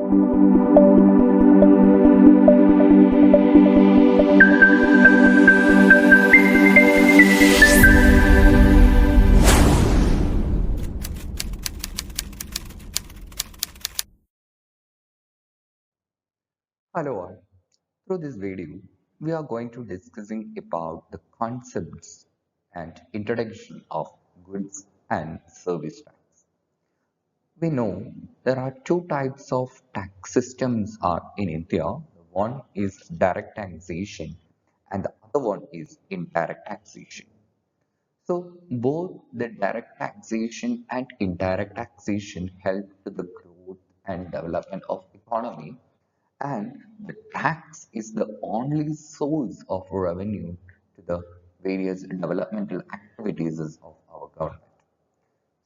Hello all. Through this video, we are going to discussing about the concepts and introduction of goods and service tax. We know there are two types of tax systems are in India. One is direct taxation and the other one is indirect taxation. So both the direct taxation and indirect taxation help to the growth and development of economy, and the tax is the only source of revenue to the various developmental activities of our government.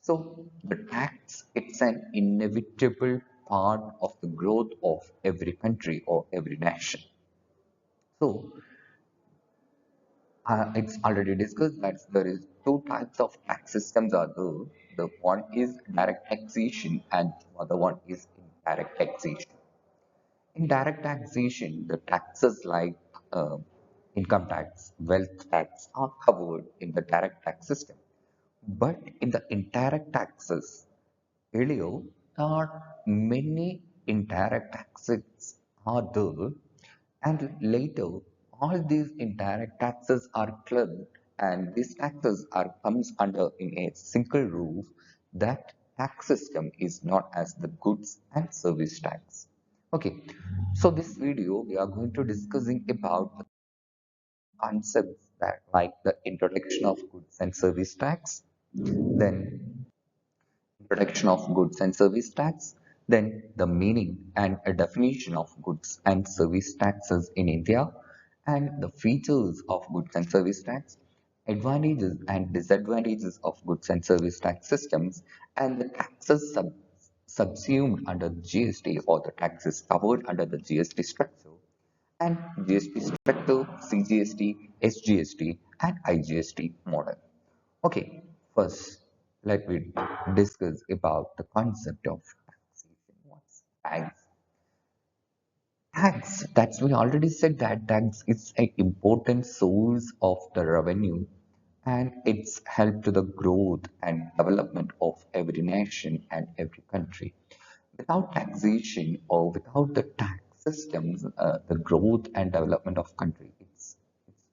So the tax, it's an inevitable part of the growth of every country or every nation. So it's already discussed that there is two types of tax systems are there. The one is direct taxation and the other one is indirect taxation. In direct taxation, the taxes like uh, income tax, wealth tax are covered in the direct tax system. But in the indirect taxes, earlier there are many indirect taxes are there, and later all these indirect taxes are clubbed, and these taxes are comes under in a single roof. That tax system is known as the goods and service tax. Okay, so this video we are going to discussing about the concepts that like the introduction of goods and service tax, then introduction of goods and service tax, then the meaning and a definition of goods and service taxes in India, and the features of goods and service tax, advantages and disadvantages of goods and service tax systems, and the taxes subsumed under GST or the taxes covered under the GST structure, and GST structure, CGST, SGST, and IGST model. Okay, first let me discuss about the concept of taxation. What's tax? Tax, that's we already said that tax is an important source of the revenue, and it's help to the growth and development of every nation and every country. Without taxation or without the tax systems, the growth and development of country, it's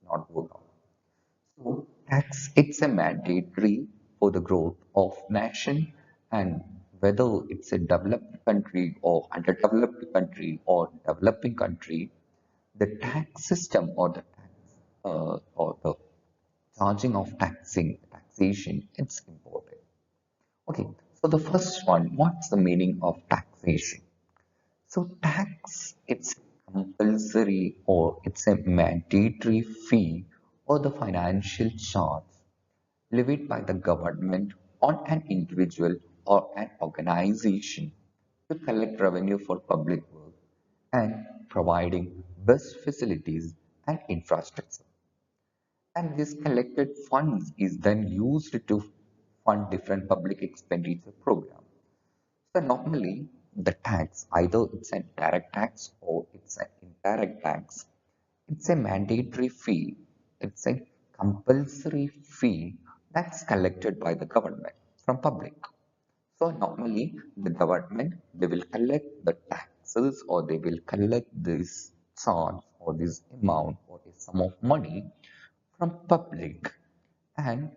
not work out. So tax, it's a mandatory for the growth of nation, and whether it's a developed country or underdeveloped country or developing country, the tax system or the tax or the charging of taxation, it's important. Okay, so the first one, what's the meaning of taxation? So tax, it's compulsory or it's a mandatory fee or the financial charge levied by the government on an individual or an organization to collect revenue for public work and providing bus facilities and infrastructure. And this collected funds is then used to fund different public expenditure programs. So normally the tax, either it's a direct tax or it's an indirect tax, it's a mandatory fee, it's a compulsory fee that's collected by the government from public. So normally the government, they will collect the taxes or they will collect this charge or this amount or this sum of money from public, and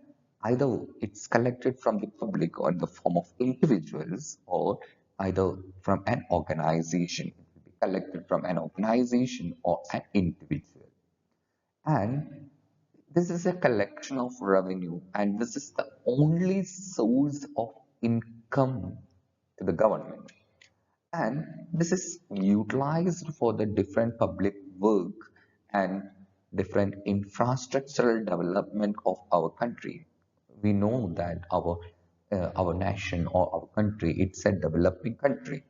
either it's collected from the public or in the form of individuals or either from an organization. It will be collected from an organization or an individual. And this is a collection of revenue, and this is the only source of income to the government. And this is utilized for the different public work and different infrastructural development of our country. We know that our nation or our country, it's a developing country.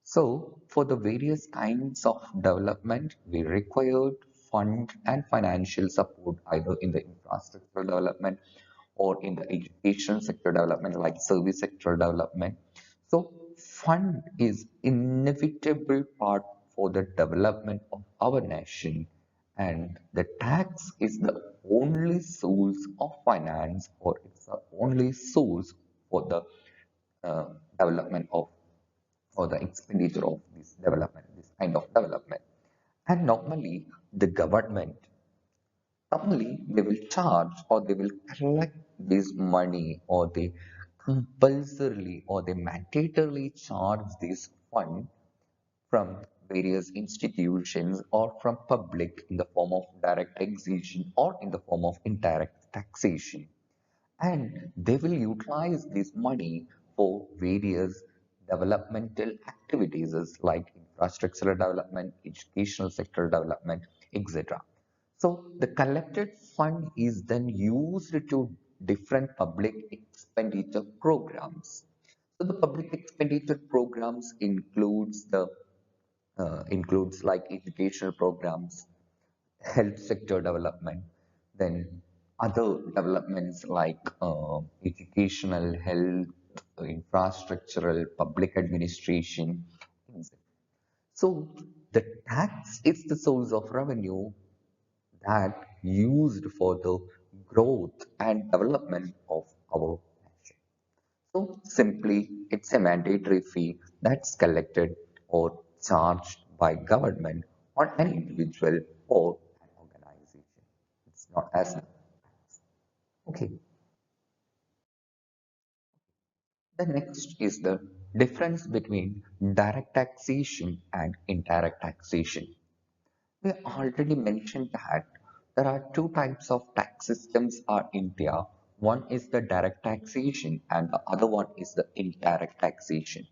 So for the various kinds of development, we required fund and financial support either in the infrastructural development or in the education sector development like service sector development. So fund is inevitable part for the development of our nation, and the tax is the only source of finance, or it's the only source for the uh, development of, or the expenditure of this development, this kind of development. And normally they will charge, or they will collect this money, or they compulsorily, or they mandatorily charge this fund from various institutions or from public in the form of direct taxation or in the form of indirect taxation, and they will utilize this money for various developmental activities like infrastructural development, educational sector development, etc. So the collected fund is then used to different public expenditure programs. So the public expenditure programs includes like educational programs, health sector development, then other developments like educational, health, infrastructural, public administration. So the tax is the source of revenue that used for the growth and development of our nation. So simply, it's a mandatory fee that's collected or charged by government on an individual or an organization. It's not as okay. The next is the difference between direct taxation and indirect taxation. We already mentioned that there are two types of tax systems in India. One is the direct taxation and the other one is the indirect taxation.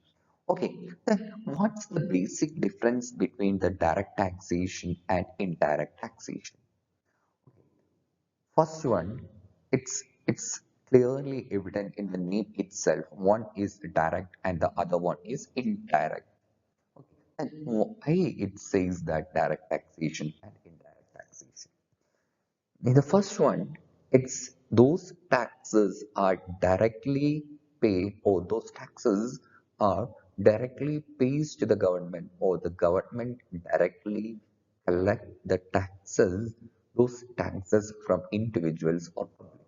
Okay, then what's the basic difference between the direct taxation and indirect taxation? First one, it's clearly evident in the name itself. One is direct and the other one is indirect. Okay, and why it says that direct taxation and indirect taxation? In the first one, it's those taxes are directly paid, or those taxes are directly pays to the government, or the government directly collect the taxes, those taxes from individuals or public.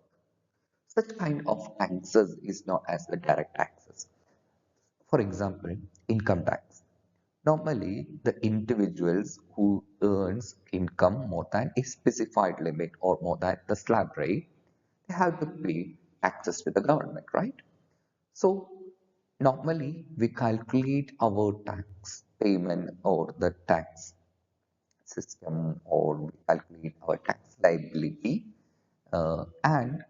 Such kind of taxes is known as the direct taxes. For example, income tax. Normally, the individuals who earns income more than a specified limit or more than the slab rate, they have to pay taxes to the government, right? So normally we calculate our tax payment or the tax system, or we calculate our tax liability, and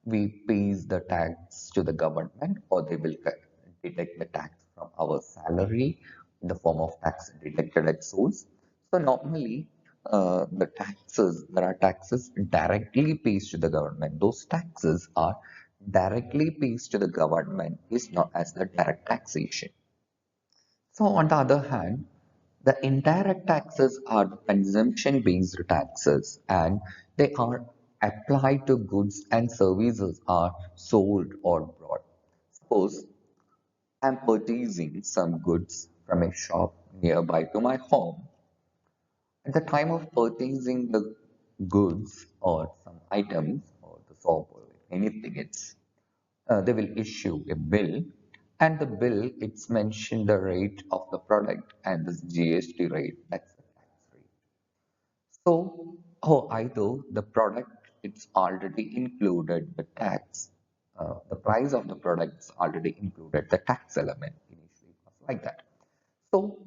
we pays the tax to the government, or they will deduct the tax from our salary in the form of tax deducted at source. So normally, there are taxes directly pays to the government. Those taxes are directly pays to the government is known as the direct taxation. So on the other hand, the indirect taxes are consumption-based taxes, and they are applied to goods and services are sold or bought. Suppose I'm purchasing some goods from a shop nearby to my home. At the time of purchasing the goods or some items or the soap or anything, they will issue a bill, and the bill it's mentioned the rate of the product and this GST rate, that's the tax rate. So, either the product it's already included the tax, the price of the product is already included the tax element initially, it was like that. So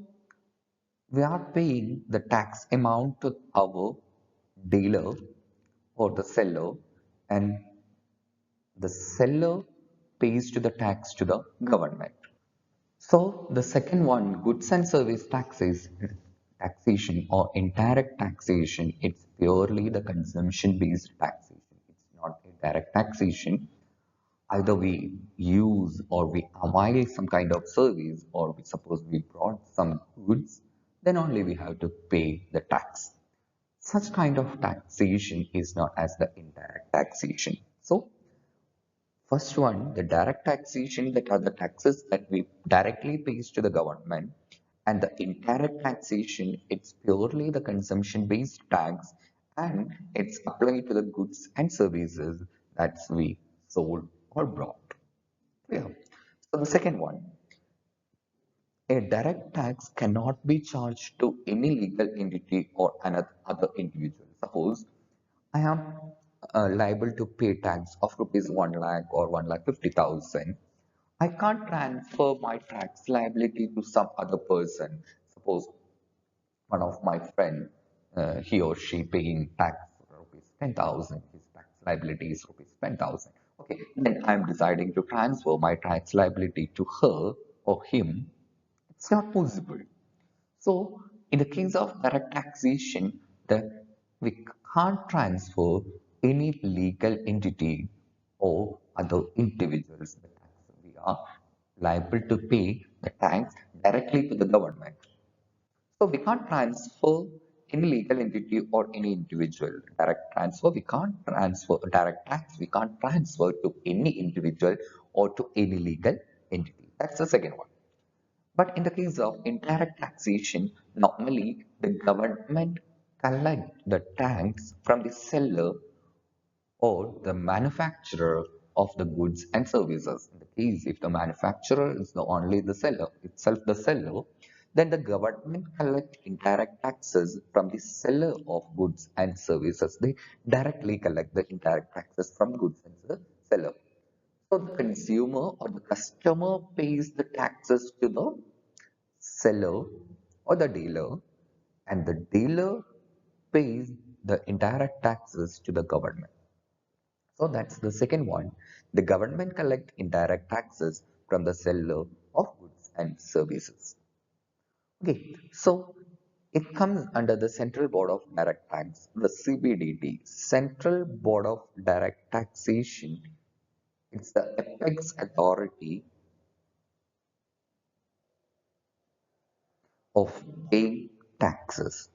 we are paying the tax amount to our dealer or the seller, and the seller pays to the tax to the government. So the second one, goods and service taxation or indirect taxation, it's purely the consumption-based taxation. It's not a direct taxation. Either we use or we avail some kind of service, or we suppose we brought some goods, then only we have to pay the tax. Such kind of taxation is known as the indirect taxation. So First one, the direct taxation, that are the taxes that we directly pays to the government, and the indirect taxation, it's purely the consumption-based tax, and it's applied to the goods and services that we sold or brought. Yeah. So the second one, a direct tax cannot be charged to any legal entity or another other individual. Suppose I am liable to pay tax of rupees 1 lakh or 1,50,000. I can't transfer my tax liability to some other person. Suppose one of my friend, he or she paying tax rupees 10,000. His tax liability is rupees 10,000. Okay, then I'm deciding to transfer my tax liability to her or him. It's not possible. So, in the case of direct taxation, we can't transfer any legal entity or other individuals the tax. We are liable to pay the tax directly to the government. So, we can't transfer any legal entity or any individual. Direct transfer, we can't transfer direct tax, we can't transfer to any individual or to any legal entity. That's the second one. But in the case of indirect taxation, normally the government collect the tax from the seller or the manufacturer of the goods and services. In the case, if the manufacturer is the only the seller, itself the seller, then the government collect indirect taxes from the seller of goods and services. They directly collect the indirect taxes from goods and the seller. So the consumer or the customer pays the taxes to the seller or the dealer, and the dealer pays the indirect taxes to the government. So that's the second one. The government collect indirect taxes from the seller of goods and services. Okay, so it comes under the Central Board of Direct Tax, the CBDT, Central Board of Direct Taxation. It's the apex authority of paying taxes.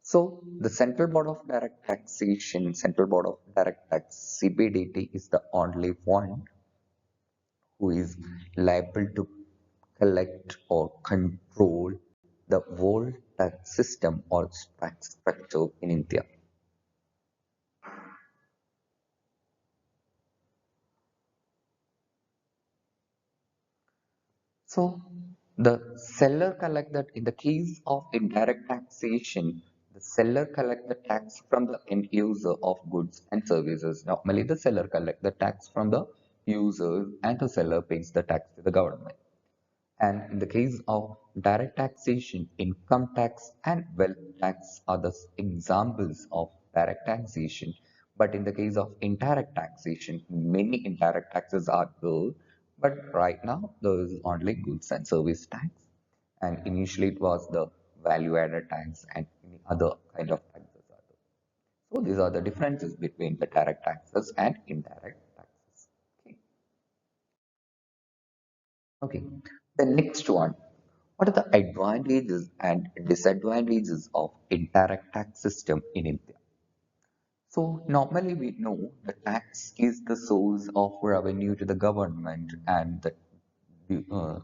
So the Central Board of Direct Taxation, Central Board of Direct Tax, CBDT, is the only one who is liable to collect or control the whole tax system or tax structure in India. So the seller collect that in the case of indirect taxation, the seller collect the tax from the end user of goods and services. Normally the seller collect the tax from the user and the seller pays the tax to the government. And in the case of direct taxation, income tax and wealth tax are the examples of direct taxation. But in the case of indirect taxation, many indirect taxes are there. But right now, there is only goods and service tax. And initially, it was the value added tax and any other kind of taxes are there. So these are the differences between the direct taxes and indirect taxes. Okay. Okay, the next one. What are the advantages and disadvantages of indirect tax system in India? So normally we know the tax is the source of revenue to the government, and that uh,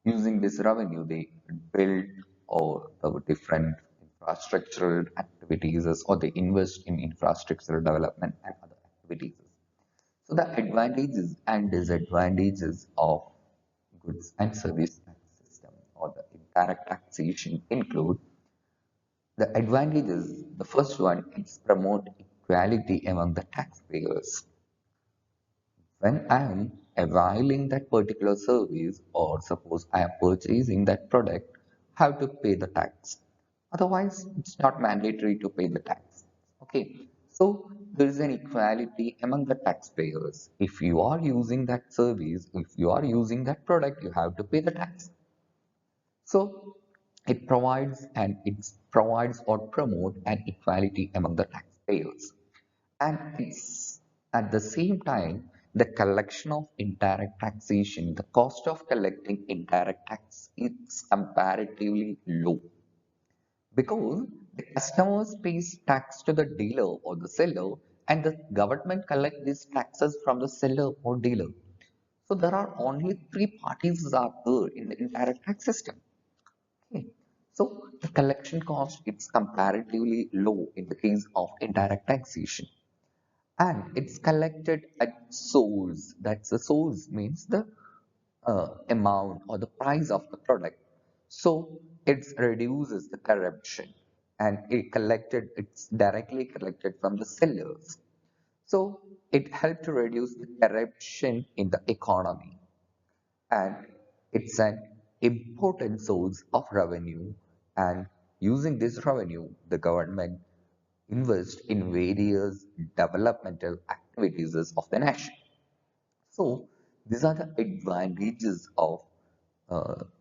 using this revenue they build or the different infrastructural activities, or they invest in infrastructural development and other activities. So the advantages and disadvantages of goods and service tax system or the indirect taxation include the advantages. The first one is promote equality among the taxpayers. When I am availing that particular service, or suppose I am purchasing that product, I have to pay the tax. Otherwise, it's not mandatory to pay the tax. Okay, so there is an equality among the taxpayers. If you are using that service, if you are using that product, you have to pay the tax. So it provides or promote an equality among the taxpayers. And it's at the same time the collection of indirect taxation, the cost of collecting indirect tax is comparatively low because the customers pays tax to the dealer or the seller, and the government collect these taxes from the seller or dealer. So there are only three parties are there in the indirect tax system. Okay. So the collection cost is comparatively low in the case of indirect taxation, and it's collected at source. That's the source means the amount or the price of the product. So it reduces the corruption, and it's directly collected from the sellers. So it helped to reduce the corruption in the economy, and it's an important source of revenue. And using this revenue, the government invests in various developmental activities of the nation. So these are the advantages of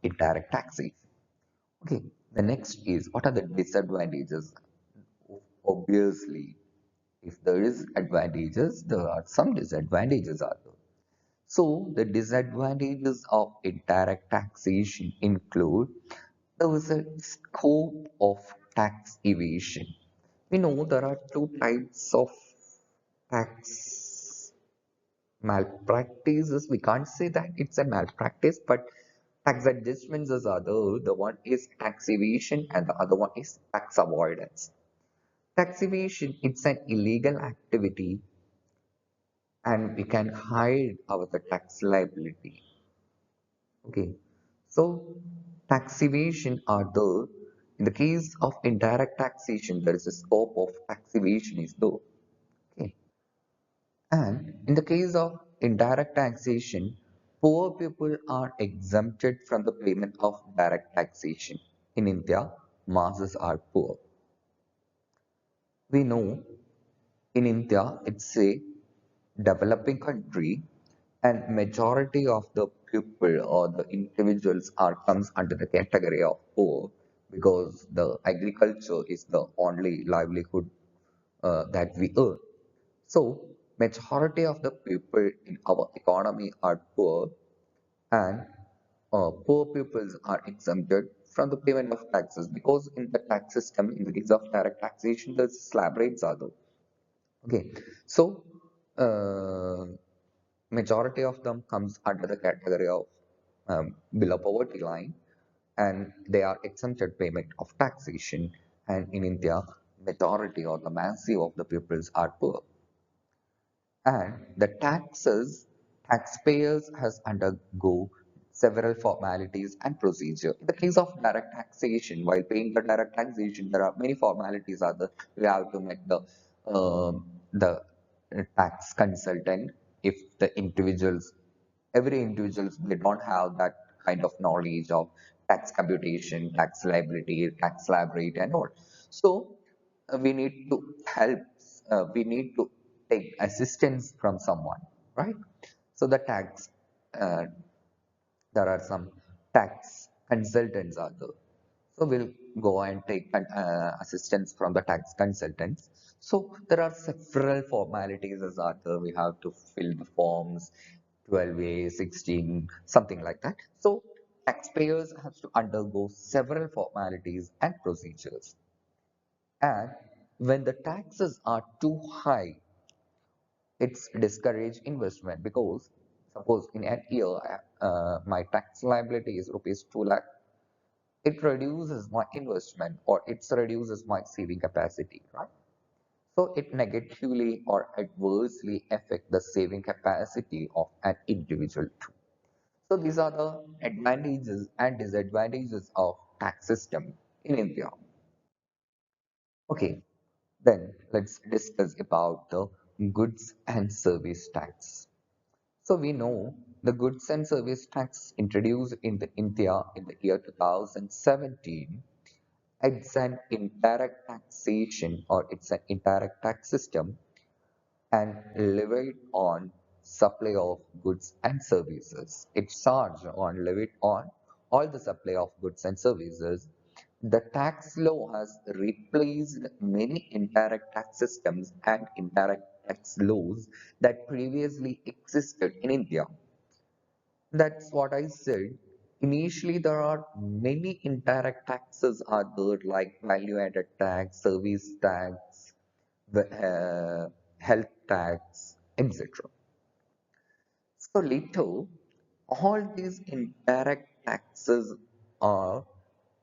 indirect taxation. Okay, the next is what are the disadvantages? Obviously, if there is advantages, there are some disadvantages are there. So the disadvantages of indirect taxation include there is a scope of tax evasion. We know there are two types of tax malpractices. We can't say that it's a malpractice, but tax adjustments is other. The one is tax evasion and the other one is tax avoidance. Tax evasion, it's an illegal activity and we can hide our the tax liability. Okay, so tax evasion are there. In the case of indirect taxation, there is a scope of tax evasion is there. Okay, and in the case of indirect taxation, poor people are exempted from the payment of direct taxation. In India, masses are poor. We know in India, it's a developing country, and majority of the people or the individuals are comes under the category of poor because the agriculture is the only livelihood that we earn. So majority of the people in our economy are poor, and poor peoples are exempted from the payment of taxes because in the tax system, in the case of direct taxation, the slab rates are low. Okay, so uh, majority of them comes under the category of below poverty line, and they are exempted payment of taxation. And in India, majority or the massive of the peoples are poor, and the taxpayers has undergo several formalities and procedure. In the case of direct taxation, while paying the direct taxation, there are many formalities are there. We have to make the tax consultant if the individuals every individuals they don't have that kind of knowledge of tax computation, tax liability, tax slab rate and all. So we need to help, we need to take assistance from someone, right? So the tax, uh, there are some tax consultants are there. So we'll go and take assistance from the tax consultants. So there are several formalities as are there. We have to fill the forms, 12A, 16, something like that. So taxpayers have to undergo several formalities and procedures. And when the taxes are too high, it's discourage investment because suppose in an year my tax liability is rupees 2 lakh, it reduces my investment or it reduces my saving capacity, right? So it negatively or adversely affect the saving capacity of an individual too. So these are the advantages and disadvantages of tax system in India. Okay, then let's discuss about the goods and service tax. So we know the goods and service tax introduced in the India in the year 2017. It's an indirect taxation or it's an indirect tax system and levied on supply of goods and services. It's charged on levied on all the supply of goods and services. The tax law has replaced many indirect tax systems and indirect tax laws that previously existed in India. That's what I said. Initially, there are many indirect taxes are there like value added tax, service tax, the health tax, etc. So later, all these indirect taxes are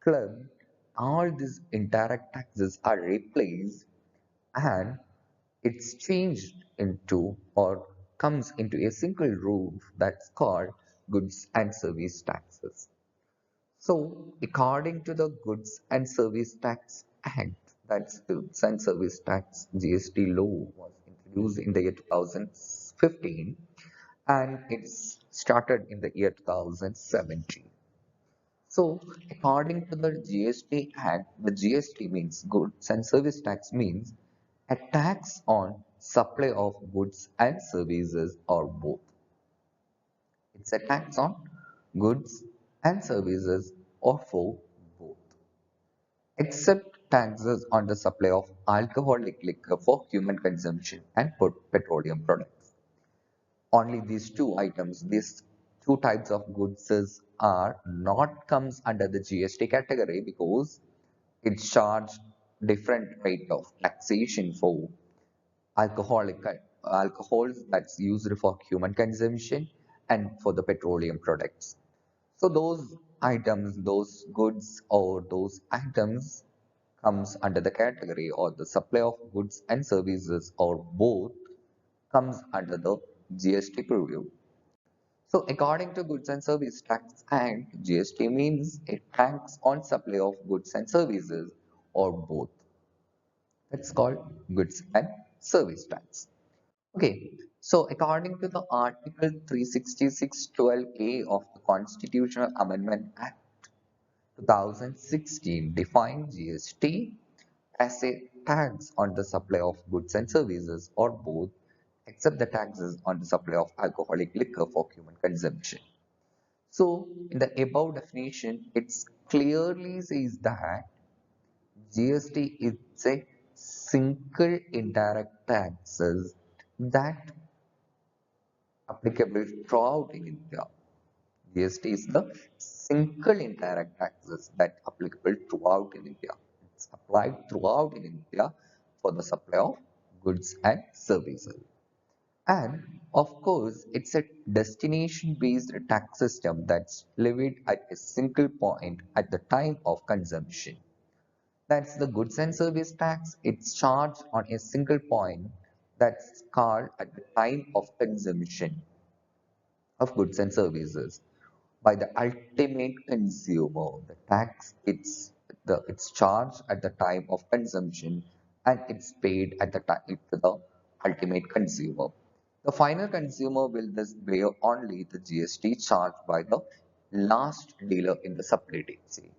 clubbed, all these indirect taxes are replaced and it's changed into or comes into a single roof that's called goods and service taxes. So, according to the Goods and Service Tax Act, that's the Goods and Service Tax GST law was introduced in the year 2015 and it's started in the year 2017. So, according to the GST Act, the GST means Goods and Service Tax means a tax on supply of goods and services or both. It's a tax on goods and services or for both. Except taxes on the supply of alcoholic liquor for human consumption and petroleum products. Only these two items, these two types of goods are not comes under the GST category because it charged different rate of taxation for alcoholic alcohols that's used for human consumption and for the petroleum products. So those items, those goods or those items comes under the category or the supply of goods and services or both comes under the GST purview. So according to Goods and Service Tax Act, GST means a tax on supply of goods and services or both. That's called goods and service tax. Okay, so according to the Article 366(12)(a) of the Constitutional Amendment Act 2016 defined GST as a tax on the supply of goods and services or both except the taxes on the supply of alcoholic liquor for human consumption. So in the above definition, it clearly says that GST is a single indirect taxes that applicable throughout in India. GST is the single indirect taxes that applicable throughout in India. It's applied throughout in India for the supply of goods and services. And of course, it's a destination-based tax system that's levied at a single point at the time of consumption. That's the goods and service tax. It's charged on a single point that's called at the time of consumption of goods and services by the ultimate consumer. The tax it's charged at the time of consumption and it's paid at the time to the ultimate consumer. The final consumer will thus bear only the GST charged by the last dealer in the supply chain.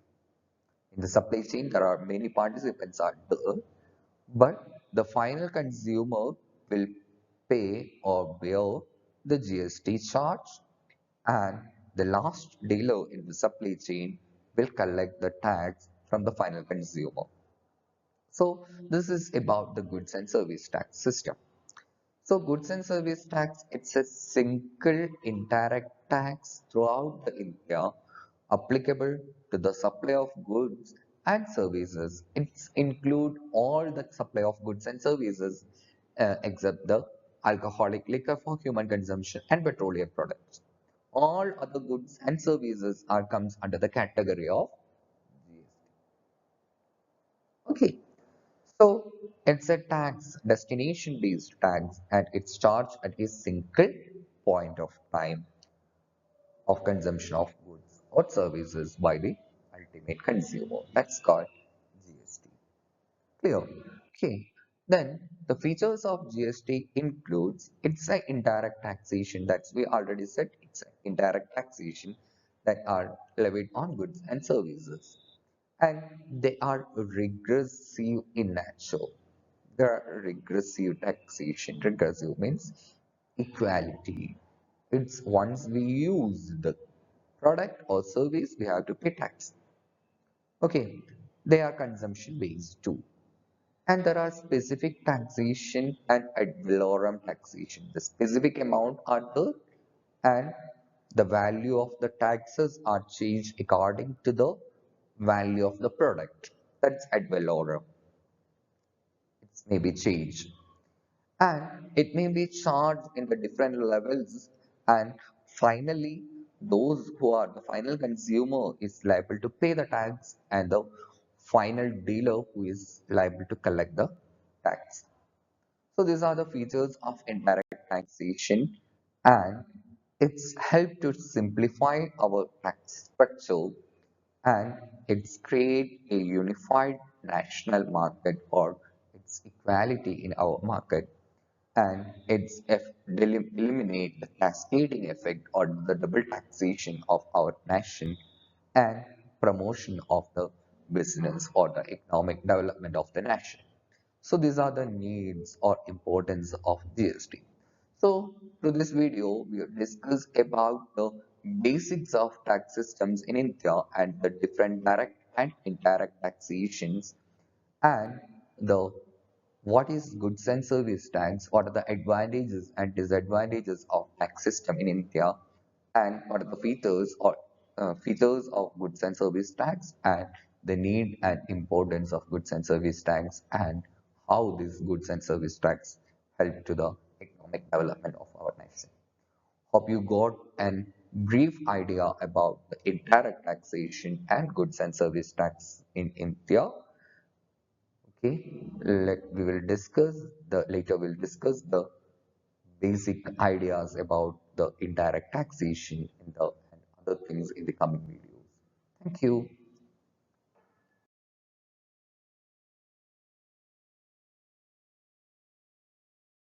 In the supply chain, there are many participants are there, but the final consumer will pay or bear the GST charge and the last dealer in the supply chain will collect the tax from the final consumer. So this is about the goods and service tax system. So goods and service tax, it's a single indirect tax throughout the India applicable to the supply of goods and services. It's include all the supply of goods and services except the alcoholic liquor for human consumption and petroleum products. All other goods and services are comes under the category of GST. Okay, so it's a tax, destination based tax, and it's charged at a single point of time of consumption of goods or services by the ultimate consumer. That's called GST. Clear? Okay. Then the features of GST includes it's an indirect taxation. That's we already said it's an indirect taxation that are levied on goods and services. And they are regressive in nature. They are regressive taxation. Regressive means equality. It's once we use the product or service, we have to pay tax. Okay, they are consumption based too. And there are specific taxation and ad valorem taxation. The specific amount are there and the value of the taxes are changed according to the value of the product. That's ad valorem. It's maybe changed. and it may be charged in the different levels, and finally those who are the final consumer is liable to pay the tax, and the final dealer who is liable to collect the tax. So these are the features of indirect taxation, and it's helped to simplify our tax structure, and it's create a unified national market or its equality in our market, and eliminate the cascading effect or the double taxation of our nation, and promotion of the business or the economic development of the nation. So these are the needs or importance of GST. So through this video, we have discussed about the basics of tax systems in India and the different direct and indirect taxations, and the what is goods and service tax, what are the advantages and disadvantages of tax system in India, and what are the features of goods and service tax, and the need and importance of goods and service tax, and how this goods and service tax help to the economic development of our nation. Hope you got an brief idea about the indirect taxation and goods and service tax in India. Okay, we will discuss the later we'll discuss the basic ideas about the indirect taxation in the and other things in the coming videos. Thank you.